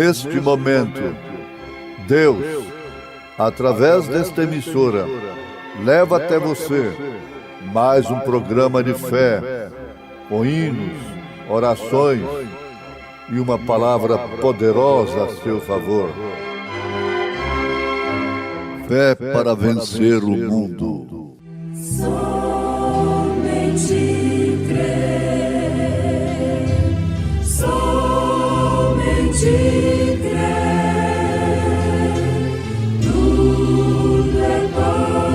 neste momento, Deus, através desta emissora, leva até você mais um programa de fé, com hinos, orações e uma palavra poderosa a seu favor. Fé para vencer o mundo. Somente crer, somente crer, tudo é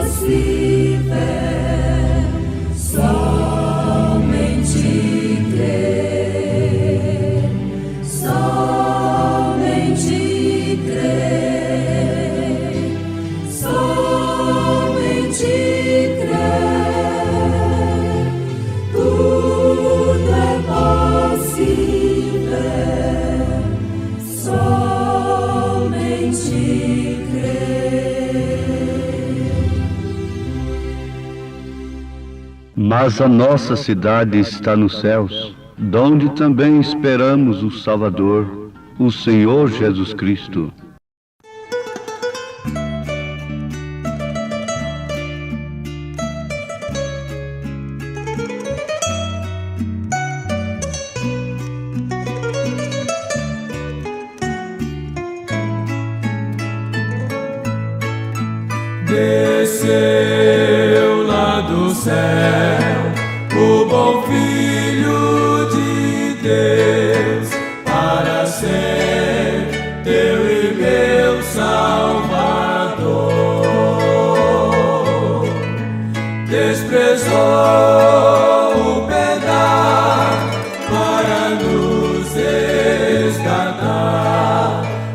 possível. Somente crer, somente crer, somente crer, tudo é possível. Somente crer. Mas a nossa cidade está nos céus, donde também esperamos o Salvador, o Senhor Jesus Cristo. Desceu lá do céu o bom Filho de Deus para ser teu e meu Salvador. Desprezou o pecado para nos resgatar.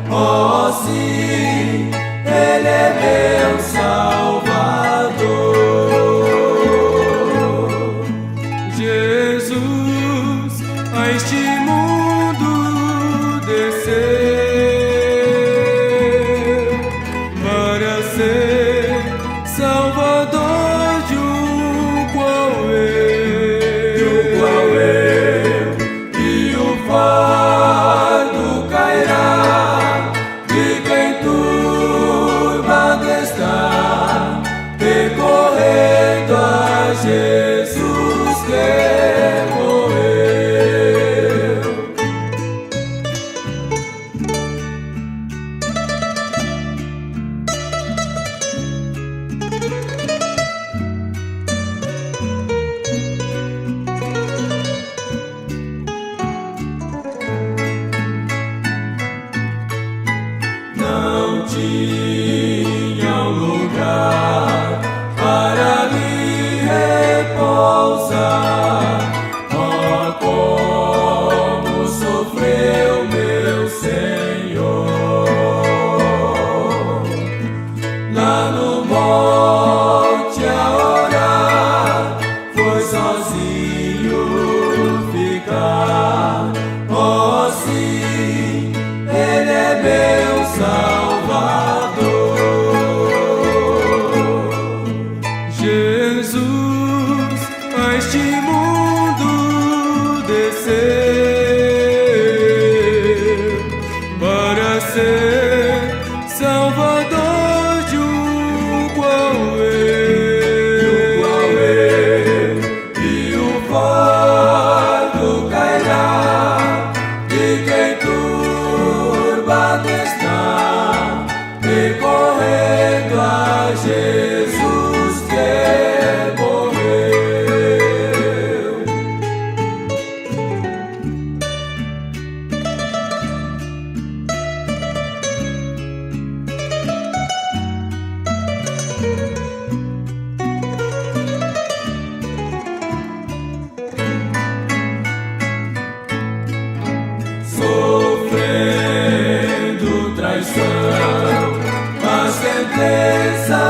Oh, sim, Ele é meu Salvador. Jesus a este mundo desceu para ser Salvador de um qual eu, e o fardo cairá de quem turbado está, recorrendo a Jesus que morreu. Não tinha um lugar para lhe repousar. Oh, como sofreu meu Senhor, lá no monte a orar, foi sozinho ficar. Oh, sim, Ele é meu Salvador. Jesus a este mundo desceu para ser Salvador de um qual eu, e o fardo cairá de quem turbado está, recorrendo a Jesus que morreu. Sofrendo traição, mas sentença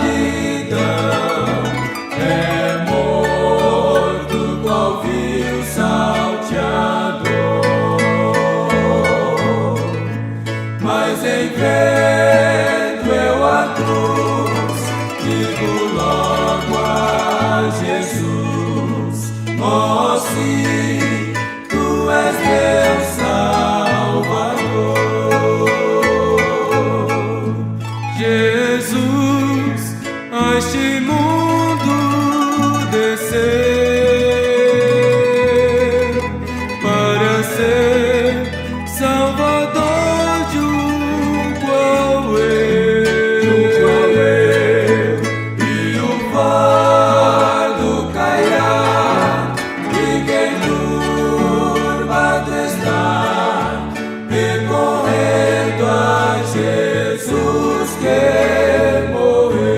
lidão, é morto qual vil salteador. Mas em vendo eu a cruz, digo logo a Jesus: oh, sim, tu és meu Salvador. este mundo descer para ser salvador de um qual eu, e o fardo caiar, e quem turbado está, recorrendo a Jesus que morreu.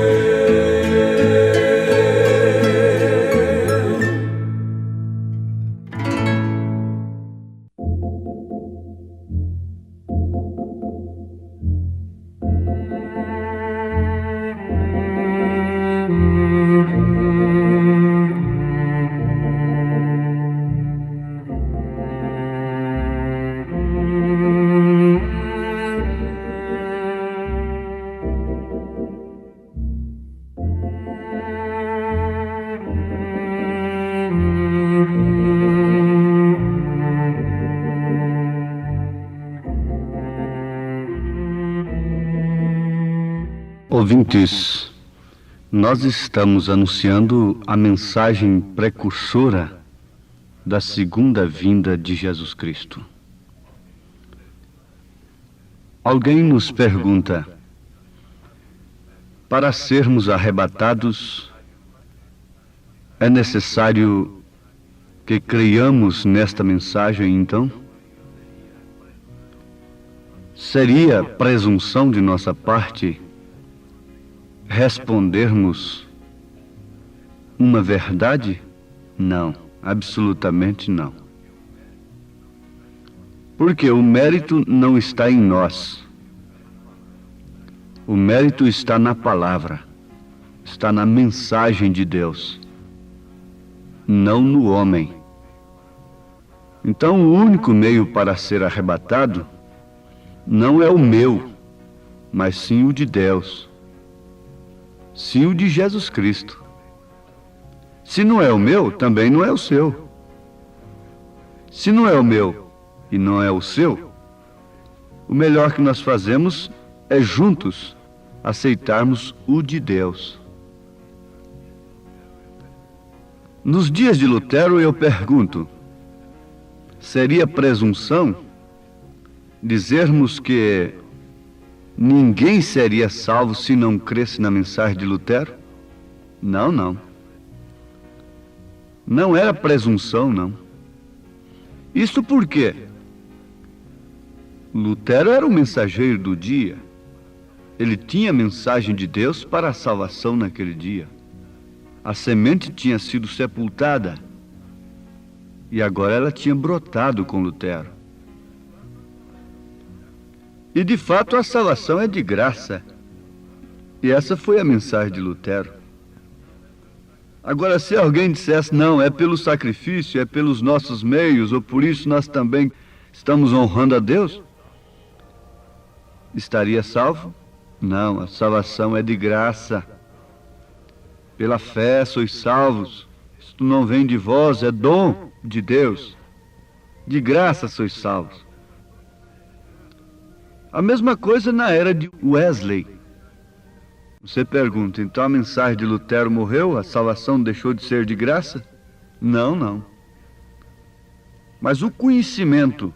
Ouvintes, nós estamos anunciando a mensagem precursora da segunda vinda de Jesus Cristo. Alguém nos pergunta: para sermos arrebatados, é necessário que creiamos nesta mensagem, então? Seria presunção de nossa parte respondermos uma verdade? Não, absolutamente não. Porque o mérito não está em nós. O mérito está na palavra, está na mensagem de Deus, não no homem. Então, o único meio para ser arrebatado não é o meu, mas sim o de Deus. Sim, o de Jesus Cristo. Se não é o meu, também não é o seu. Se não é o meu e não é o seu, o melhor que nós fazemos é juntos aceitarmos o de Deus. Nos dias de Lutero eu pergunto: seria presunção dizermos que ninguém seria salvo se não cresce na mensagem de Lutero? Não, não. Não era presunção, não. Isso por quê? Lutero era o mensageiro do dia. Ele tinha a mensagem de Deus para a salvação naquele dia. A semente tinha sido sepultada e agora ela tinha brotado com Lutero. E de fato a salvação é de graça. E essa foi a mensagem de Lutero. Agora, se alguém dissesse: não, é pelo sacrifício, é pelos nossos meios, ou por isso nós também estamos honrando a Deus, estaria salvo? Não, a salvação é de graça. Pela fé sois salvos. Isto não vem de vós, é dom de Deus. De graça sois salvos. A mesma coisa na era de Wesley. Você pergunta: então a mensagem de Lutero morreu? A salvação deixou de ser de graça? Não, não. Mas o conhecimento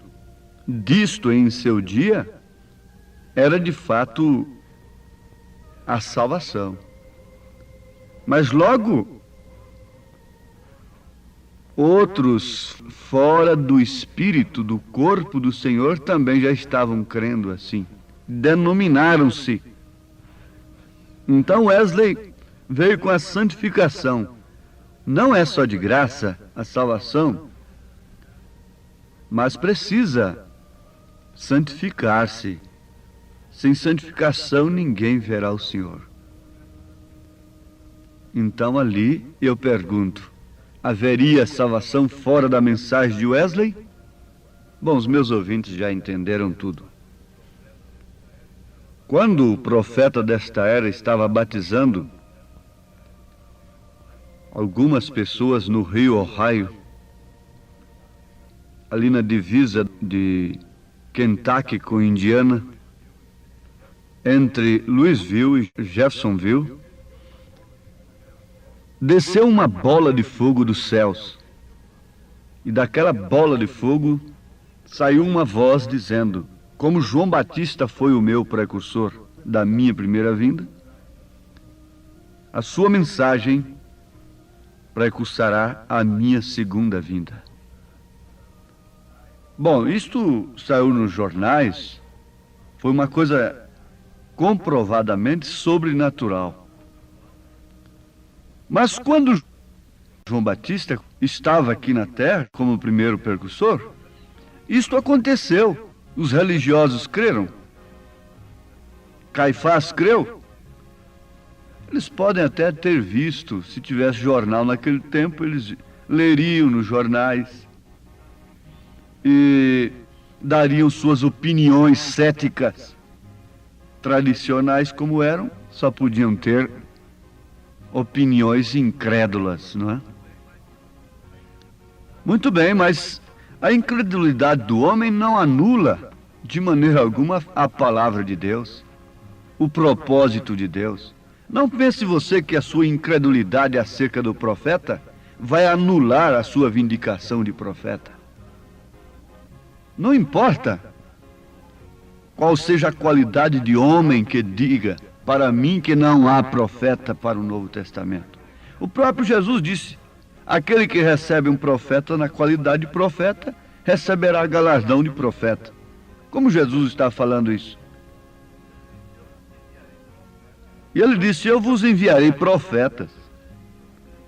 disto em seu dia era de fato a salvação. Mas logo outros fora do espírito, do corpo do Senhor, também já estavam crendo assim. Denominaram-se. Então Wesley veio com a santificação. Não é só de graça a salvação, mas precisa santificar-se. Sem santificação ninguém verá o Senhor. Então ali eu pergunto: haveria salvação fora da mensagem de Wesley? Bom, os meus ouvintes já entenderam tudo. Quando o profeta desta era estava batizando algumas pessoas no rio Ohio, ali na divisa de Kentucky com Indiana, entre Louisville e Jeffersonville, desceu uma bola de fogo dos céus, e daquela bola de fogo saiu uma voz dizendo: como João Batista foi o meu precursor da minha primeira vinda, a sua mensagem precursará a minha segunda vinda. Bom, isto saiu nos jornais, foi uma coisa comprovadamente sobrenatural. Mas quando João Batista estava aqui na terra como primeiro precursor, isto aconteceu. Os religiosos creram. Caifás creu. Eles podem até ter visto, se tivesse jornal naquele tempo, eles leriam nos jornais e dariam suas opiniões céticas, tradicionais como eram, só podiam ter opiniões incrédulas, não é? Muito bem, mas a incredulidade do homem não anula de maneira alguma a palavra de Deus, o propósito de Deus. Não pense você que a sua incredulidade acerca do profeta vai anular a sua vindicação de profeta. Não importa qual seja a qualidade de homem que diga para mim que não há profeta para o Novo Testamento. O próprio Jesus disse: aquele que recebe um profeta na qualidade de profeta, receberá galardão de profeta. Como Jesus está falando isso? E ele disse: eu vos enviarei profetas,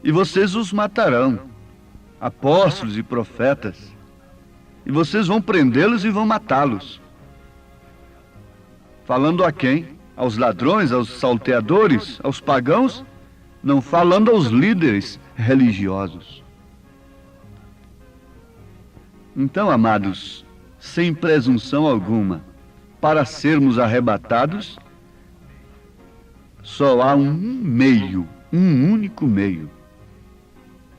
e vocês os matarão, apóstolos e profetas, e vocês vão prendê-los e vão matá-los. Falando a quem? Aos ladrões, aos salteadores, aos pagãos? Não, falando aos líderes religiosos. Então, amados, sem presunção alguma, para sermos arrebatados, só há um meio, um único meio.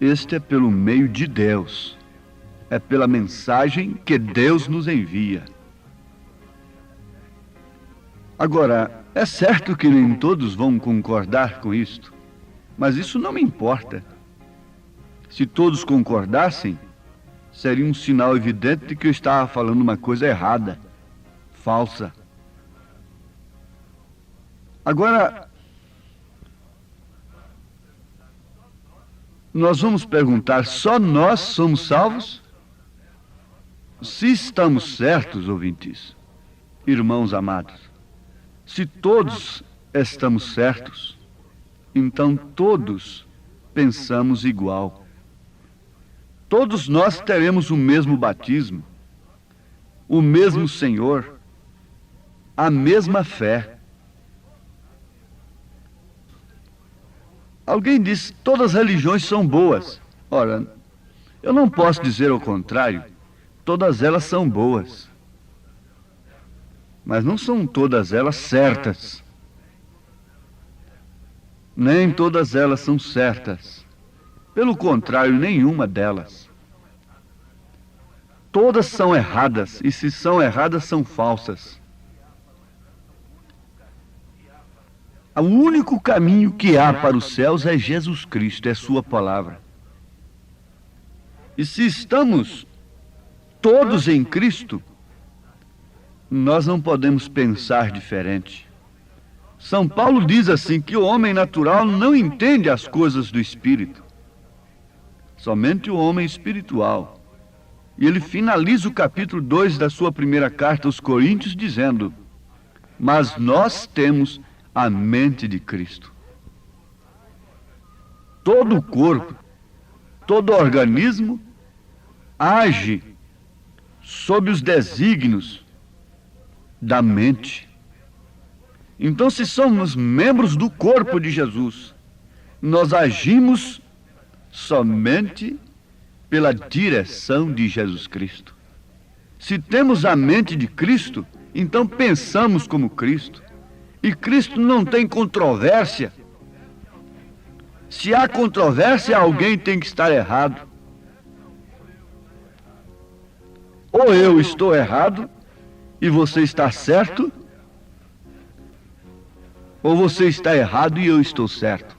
Este é pelo meio de Deus. É pela mensagem que Deus nos envia. Agora, é certo que nem todos vão concordar com isto, mas isso não me importa. Se todos concordassem, seria um sinal evidente de que eu estava falando uma coisa errada, falsa. Agora, nós vamos perguntar: só nós somos salvos? Se estamos certos, ouvintes, irmãos amados, se todos estamos certos, então todos pensamos igual. Todos nós teremos o mesmo batismo, o mesmo Senhor, a mesma fé. Alguém diz: todas as religiões são boas. Ora, eu não posso dizer o contrário. Todas elas são boas, mas não são todas elas certas. Nem todas elas são certas. Pelo contrário, nenhuma delas. Todas são erradas, e se são erradas, são falsas. O único caminho que há para os céus é Jesus Cristo, é sua palavra. E se estamos todos em Cristo, nós não podemos pensar diferente. São Paulo diz assim, que o homem natural não entende as coisas do Espírito, somente o homem espiritual. E ele finaliza o capítulo 2 da sua primeira carta aos Coríntios dizendo: mas nós temos a mente de Cristo. Todo o corpo, todo o organismo age sob os desígnios da mente. Então, se somos membros do corpo de Jesus, nós agimos somente pela direção de Jesus Cristo. Se temos a mente de Cristo, então pensamos como Cristo. E Cristo não tem controvérsia. Se há controvérsia, alguém tem que estar errado. Ou eu estou errado e você está certo, ou você está errado e eu estou certo.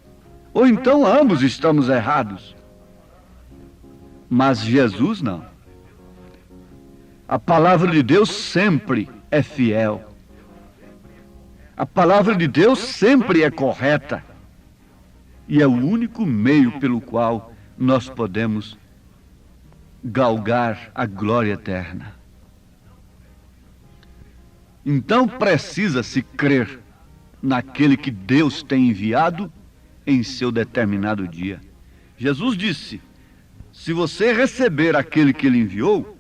Ou então ambos estamos errados. Mas Jesus não. A palavra de Deus sempre é fiel. A palavra de Deus sempre é correta. E é o único meio pelo qual nós podemos galgar a glória eterna. Então precisa-se crer naquele que Deus tem enviado em seu determinado dia. Jesus disse: se você receber aquele que ele enviou,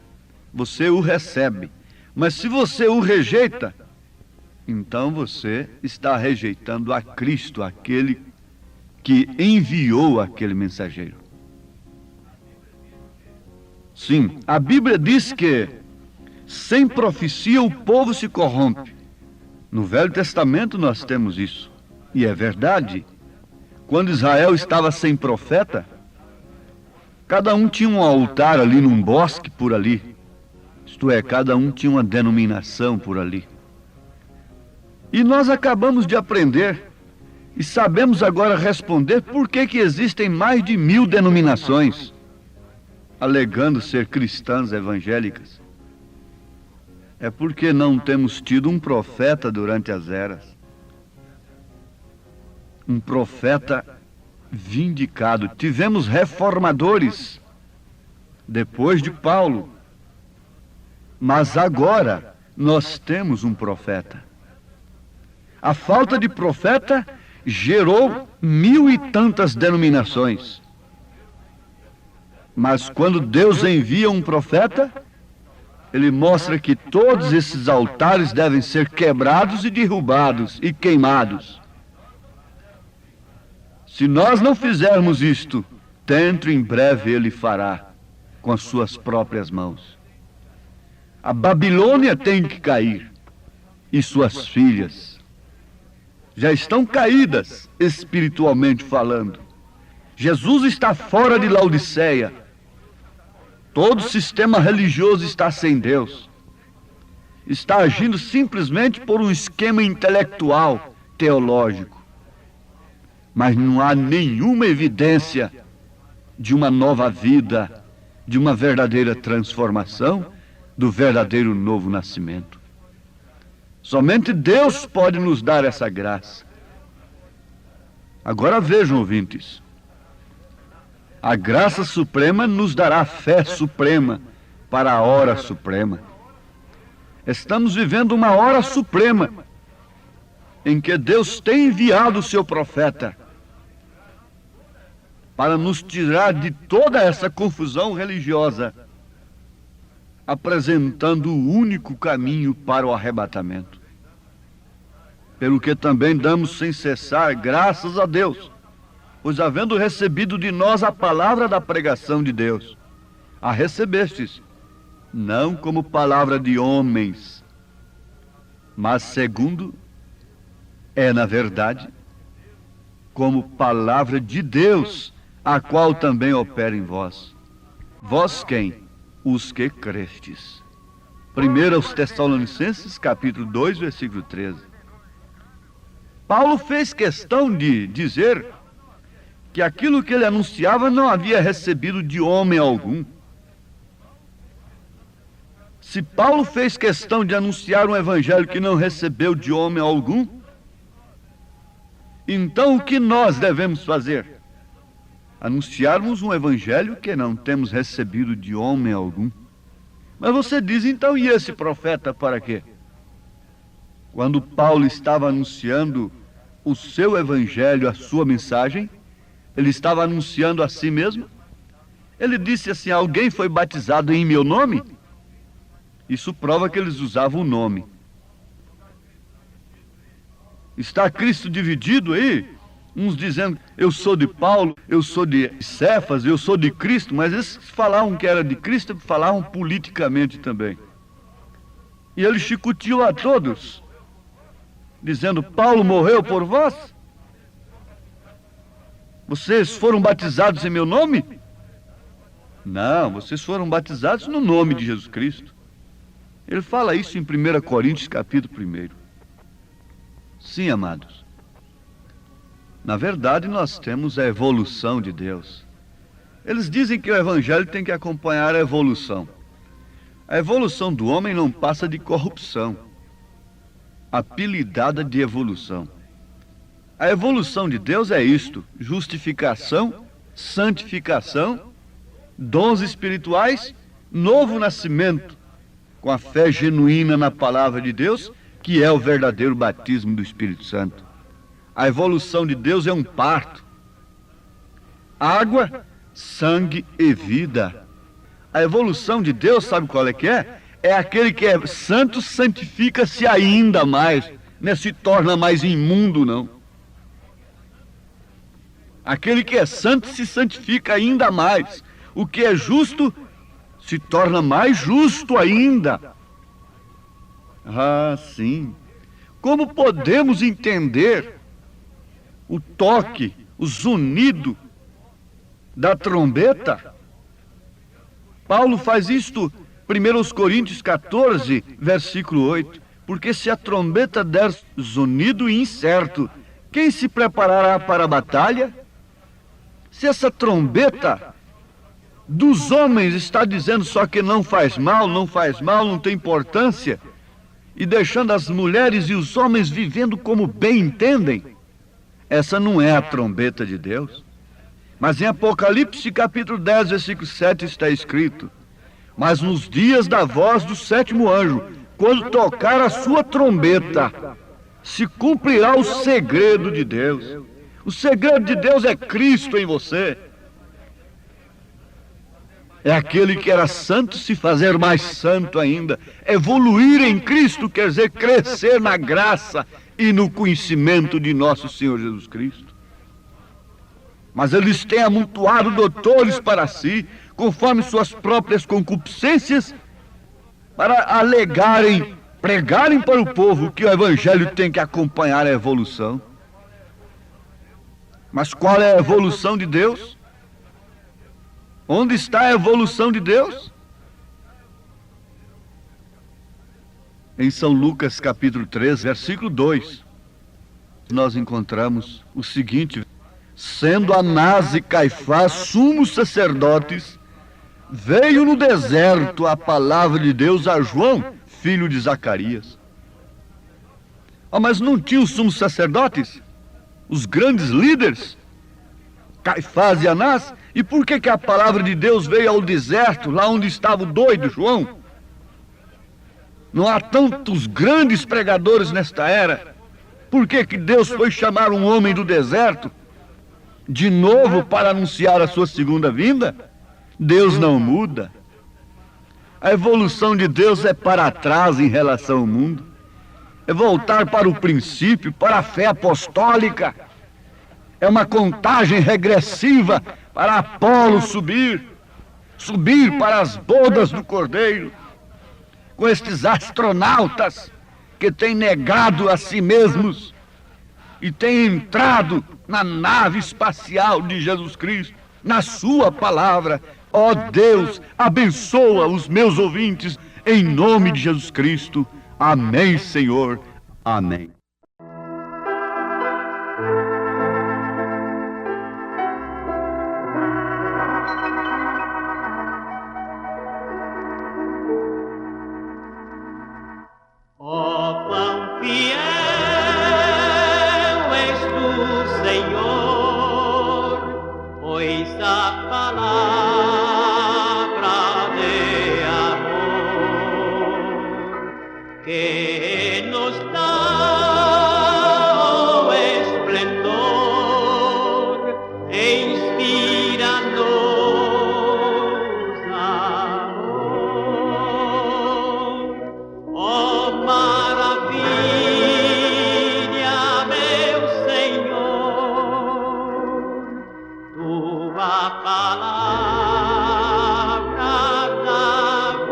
você o recebe. Mas se você o rejeita, então você está rejeitando a Cristo, aquele que enviou aquele mensageiro. Sim, a Bíblia diz que sem profecia o povo se corrompe. No Velho Testamento nós temos isso. E é verdade. Quando Israel estava sem profeta, cada um tinha um altar ali num bosque por ali. Isto é, cada um tinha uma denominação por ali. E nós acabamos de aprender e sabemos agora responder por que existem mais de 1000 denominações, alegando ser cristãs evangélicas. É porque não temos tido um profeta durante as eras. Um profeta vindicado. Tivemos reformadores depois de Paulo. Mas agora nós temos um profeta. A falta de profeta gerou 1000 e tantas denominações. Mas quando Deus envia um profeta, ele mostra que todos esses altares devem ser quebrados e derrubados e queimados. Se nós não fizermos isto, dentro em breve ele fará com as suas próprias mãos. A Babilônia tem que cair e suas filhas já estão caídas espiritualmente falando. Jesus está fora de Laodiceia. Todo sistema religioso está sem Deus. Está agindo simplesmente por um esquema intelectual, teológico. Mas não há nenhuma evidência de uma nova vida, de uma verdadeira transformação, do verdadeiro novo nascimento. Somente Deus pode nos dar essa graça. Agora vejam, ouvintes. A graça suprema nos dará fé suprema para a hora suprema. Estamos vivendo uma hora suprema em que Deus tem enviado o seu profeta para nos tirar de toda essa confusão religiosa, apresentando o único caminho para o arrebatamento. Pelo que também damos sem cessar graças a Deus, pois havendo recebido de nós a palavra da pregação de Deus, a recebestes, não como palavra de homens, mas segundo é, na verdade, como palavra de Deus, a qual também opera em vós. Vós quem? Os que crestes. 1 aos Tessalonicenses, capítulo 2, versículo 13. Paulo fez questão de dizer que aquilo que ele anunciava não havia recebido de homem algum. Se Paulo fez questão de anunciar um evangelho que não recebeu de homem algum, então o que nós devemos fazer? Anunciarmos um evangelho que não temos recebido de homem algum. Mas você diz, então, e esse profeta para quê? Quando Paulo estava anunciando o seu evangelho, a sua mensagem, ele estava anunciando a si mesmo. Ele disse assim: alguém foi batizado em meu nome? Isso prova que eles usavam o nome. Está Cristo dividido aí? Uns dizendo, eu sou de Paulo, eu sou de Cefas, eu sou de Cristo, mas esses que falavam que era de Cristo, falavam politicamente também. E ele chicoteou a todos, dizendo, Paulo morreu por vós? Vocês foram batizados em meu nome? Não, vocês foram batizados no nome de Jesus Cristo. Ele fala isso em 1 Coríntios, capítulo 1. Sim, amados. Na verdade, nós temos a evolução de Deus. Eles dizem que o Evangelho tem que acompanhar a evolução. A evolução do homem não passa de corrupção, apelidada de evolução. A evolução de Deus é isto: justificação, santificação, dons espirituais, novo nascimento, com a fé genuína na palavra de Deus, que é o verdadeiro batismo do Espírito Santo. A evolução de Deus é um parto. Água, sangue e vida. A evolução de Deus, sabe qual é que é? É aquele que é santo, santifica-se ainda mais. Não se torna mais imundo, não. Aquele que é santo se santifica ainda mais. O que é justo se torna mais justo ainda. Ah, sim. Como podemos entender o toque, o zunido da trombeta? Paulo faz isto, 1 Coríntios 14, versículo 8. Porque se a trombeta der zunido incerto, quem se preparará para a batalha? Se essa trombeta dos homens está dizendo só que não faz mal, não tem importância, e deixando as mulheres e os homens vivendo como bem entendem, essa não é a trombeta de Deus. Mas em Apocalipse capítulo 10, versículo 7 está escrito: mas nos dias da voz do sétimo anjo, quando tocar a sua trombeta, se cumprirá o segredo de Deus. O segredo de Deus é Cristo em você. É aquele que era santo se fazer mais santo ainda. Evoluir em Cristo quer dizer crescer na graça e no conhecimento de nosso Senhor Jesus Cristo. Mas eles têm amontoado doutores para si, conforme suas próprias concupiscências, para alegarem, pregarem para o povo que o Evangelho tem que acompanhar a evolução. Mas qual é a evolução de Deus? Onde está a evolução de Deus? Em São Lucas capítulo 3, versículo 2, nós encontramos o seguinte: sendo Anás e Caifás sumos sacerdotes, veio no deserto a palavra de Deus a João, filho de Zacarias. Mas não tinha os sumos sacerdotes? Os grandes líderes? Caifás e Anás? E por que a palavra de Deus veio ao deserto, lá onde estava o doido João? Não há tantos grandes pregadores nesta era. Por que Deus foi chamar um homem do deserto de novo para anunciar a sua segunda vinda? Deus não muda. A evolução de Deus é para trás em relação ao mundo. É voltar para o princípio, para a fé apostólica. É uma contagem regressiva para Apolo subir para as bodas do Cordeiro, com estes astronautas que têm negado a si mesmos e têm entrado na nave espacial de Jesus Cristo, na sua palavra. Ó Deus, abençoa os meus ouvintes, em nome de Jesus Cristo. Amém, Senhor. Amém. Que nos dá o esplendor e inspira-nos amor. Oh, maravilha, meu Senhor, tua palavra dá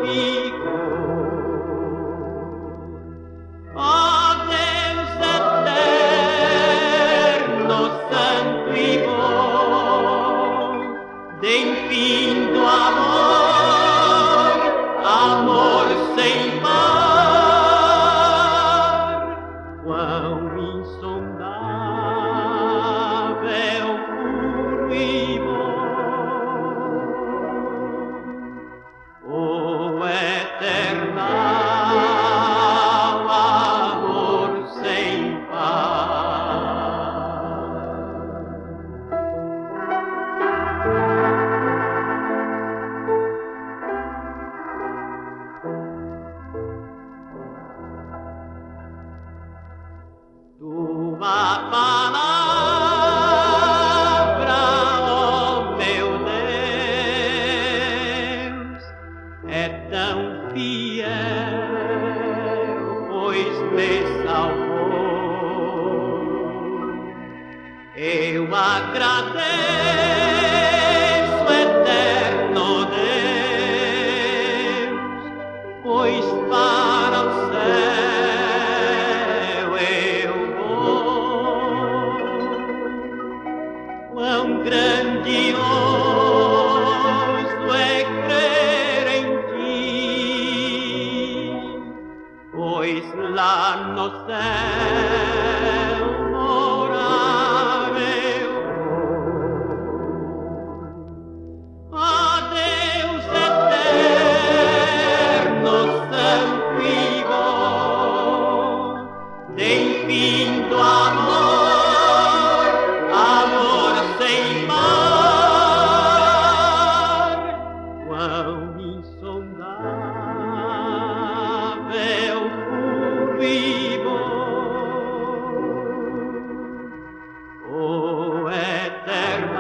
vigor. Ó Deus eterno, santo e bom, de infinito amor, amor sem par, quão insondável agradeço, eterno Deus, pois para o céu eu vou. Quão grandioso é crer em ti, pois lá no céu morar eu vou. Ó Deus eterno, santo e bom, de infindo amor, amor sem par, quão insondável, puro e bom, o eterno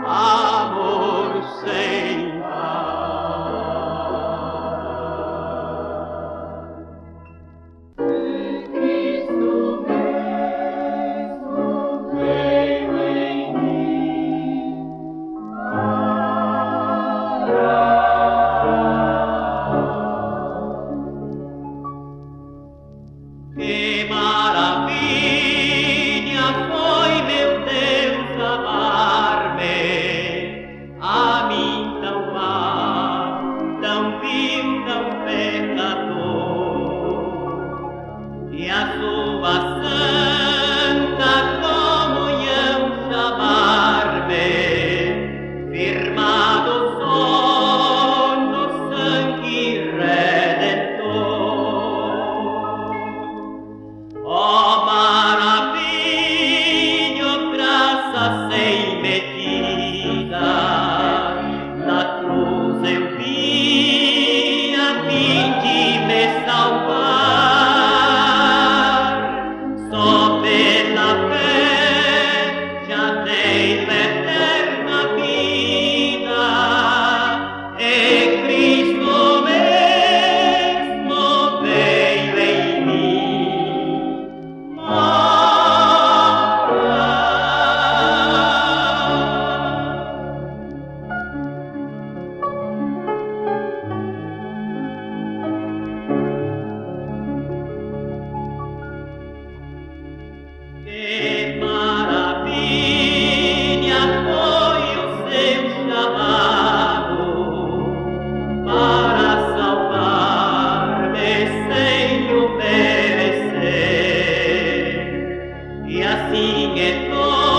amor sem par. Cristo mesmo veio em mim que maravilha foi, meu Deus, amar-me, a mim tão má, tão vil, tão pecador, e a sua santa comunhão chamar-me, firmado só no sangue redentor. Ó maravilha, graça sem medida, na cruz eu vi a fim de me salvar. Só pela fé já tenho eterna vida, e Cristo mesmo veio em mim que maravilha foi o seu chamado para salvar-me sem o merecer, e assim é todo